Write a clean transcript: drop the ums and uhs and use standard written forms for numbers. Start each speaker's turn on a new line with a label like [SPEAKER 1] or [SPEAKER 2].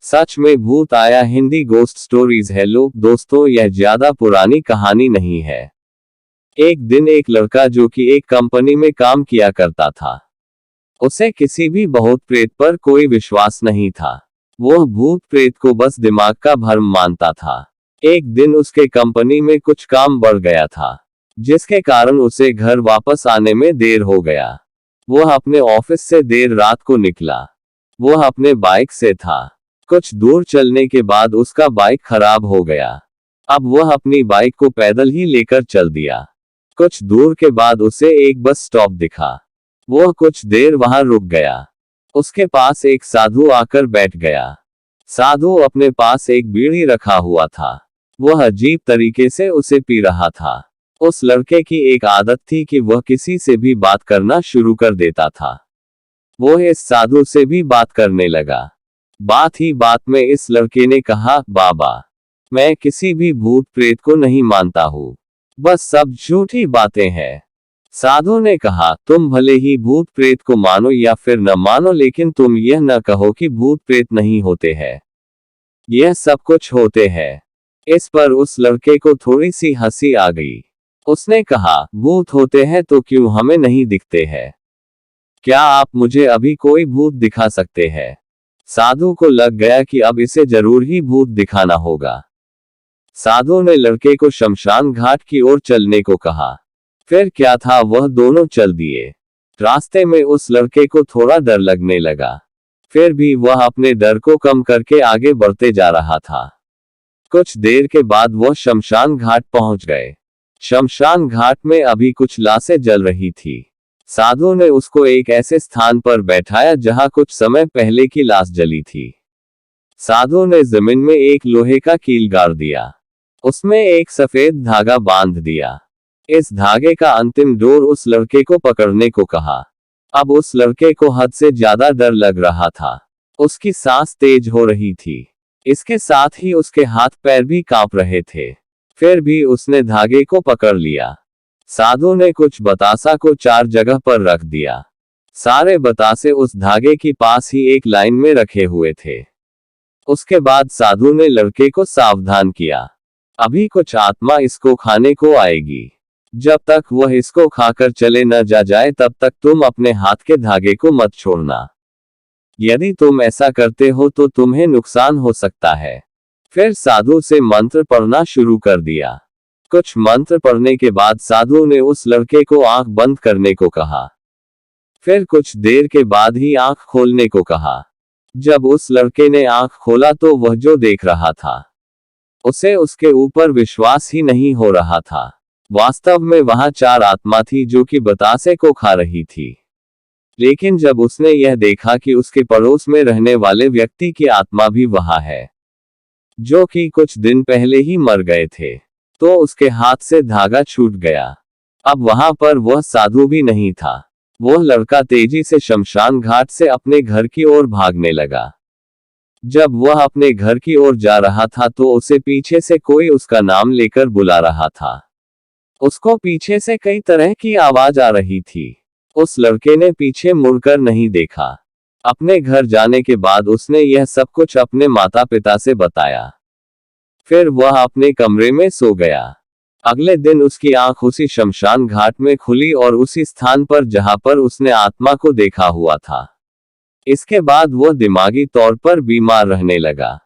[SPEAKER 1] सच में भूत आया हिंदी गोस्ट स्टोरीज। हेलो दोस्तों, यह ज्यादा पुरानी कहानी नहीं है। एक दिन एक लड़का जो कि एक कंपनी में काम किया करता था, उसे किसी भी भूत प्रेत पर कोई विश्वास नहीं था। वह भूत प्रेत को बस दिमाग का भ्रम मानता था। एक दिन उसके कंपनी में कुछ काम बढ़ गया था, जिसके कारण उसे घर वापस आने में देर हो गया। वह अपने ऑफिस से देर रात को निकला। वह अपने बाइक से था। कुछ दूर चलने के बाद उसका बाइक खराब हो गया। अब वह अपनी बाइक को पैदल ही लेकर चल दिया। कुछ दूर के बाद उसे एक बस स्टॉप दिखा। वह कुछ देर वहां रुक गया। उसके पास एक साधु आकर बैठ गया। साधु अपने पास एक बीड़ी रखा हुआ था। वह अजीब तरीके से उसे पी रहा था। उस लड़के की एक आदत थी कि वह किसी से भी बात करना शुरू कर देता था। वह इस साधु से भी बात करने लगा। बात ही बात में इस लड़के ने कहा, बाबा, मैं किसी भी भूत प्रेत को नहीं मानता हूँ, बस सब झूठी बातें हैं। साधु ने कहा, तुम भले ही भूत प्रेत को मानो या फिर न मानो, लेकिन तुम यह न कहो कि भूत प्रेत नहीं होते हैं। यह सब कुछ होते हैं। इस पर उस लड़के को थोड़ी सी हंसी आ गई। उसने कहा, भूत होते हैं तो क्यों हमें नहीं दिखते हैं? क्या आप मुझे अभी कोई भूत दिखा सकते हैं? साधु को लग गया कि अब इसे जरूर ही भूत दिखाना होगा। साधु ने लड़के को शमशान घाट की ओर चलने को कहा। फिर क्या था, वह दोनों चल दिए। रास्ते में उस लड़के को थोड़ा डर लगने लगा, फिर भी वह अपने डर को कम करके आगे बढ़ते जा रहा था। कुछ देर के बाद वह शमशान घाट पहुंच गए। शमशान घाट में अभी कुछ लाशें जल रही थी। साधु ने उसको एक ऐसे स्थान पर बैठाया जहां कुछ समय पहले की लाश जली थी। साधु ने जमीन में एक लोहे का कील गाड़ दिया। उसमें एक सफेद धागा बांध दिया। इस धागे का अंतिम डोर उस लड़के को पकड़ने को कहा। अब उस लड़के को हद से ज्यादा डर लग रहा था। उसकी सांस तेज हो रही थी। इसके साथ ही उसके हाथ पैर भी कांप रहे थे। फिर भी उसने धागे को पकड़ लिया। साधु ने कुछ बतासा को 4 जगह पर रख दिया। सारे बतासे उस धागे के पास ही एक लाइन में रखे हुए थे। उसके बाद साधु ने लड़के को सावधान किया, अभी कुछ आत्मा इसको खाने को आएगी। जब तक वह इसको खाकर चले न जाए तब तक तुम अपने हाथ के धागे को मत छोड़ना। यदि तुम ऐसा करते हो तो तुम्हें नुकसान हो सकता है। फिर साधु से मंत्र पढ़ना शुरू कर दिया। कुछ मंत्र पढ़ने के बाद साधु ने उस लड़के को आंख बंद करने को कहा। फिर कुछ देर के बाद ही आंख खोलने को कहा। जब उस लड़के ने आंख खोला तो वह जो देख रहा था, उसे उसके ऊपर विश्वास ही नहीं हो रहा था। वास्तव में वहां 4 आत्मा थी जो कि बतासे को खा रही थी। लेकिन जब उसने यह देखा कि उसके पड़ोस में रहने वाले व्यक्ति की आत्मा भी वहां है, जो कि कुछ दिन पहले ही मर गए थे, तो उसके हाथ से धागा छूट गया। अब वहां पर वह साधु भी नहीं था। वह लड़का तेजी से शमशान घाट से अपने घर की ओर भागने लगा। जब वह अपने घर की ओर जा रहा था तो उसे पीछे से कोई उसका नाम लेकर बुला रहा था। उसको पीछे से कई तरह की आवाज आ रही थी। उस लड़के ने पीछे मुड़कर नहीं देखा। अपने घर जाने के बाद उसने यह सब कुछ अपने माता पिता से बताया। फिर वह अपने कमरे में सो गया। अगले दिन उसकी आंख उसी शमशान घाट में खुली और उसी स्थान पर जहां पर उसने आत्मा को देखा हुआ था। इसके बाद वह दिमागी तौर पर बीमार रहने लगा।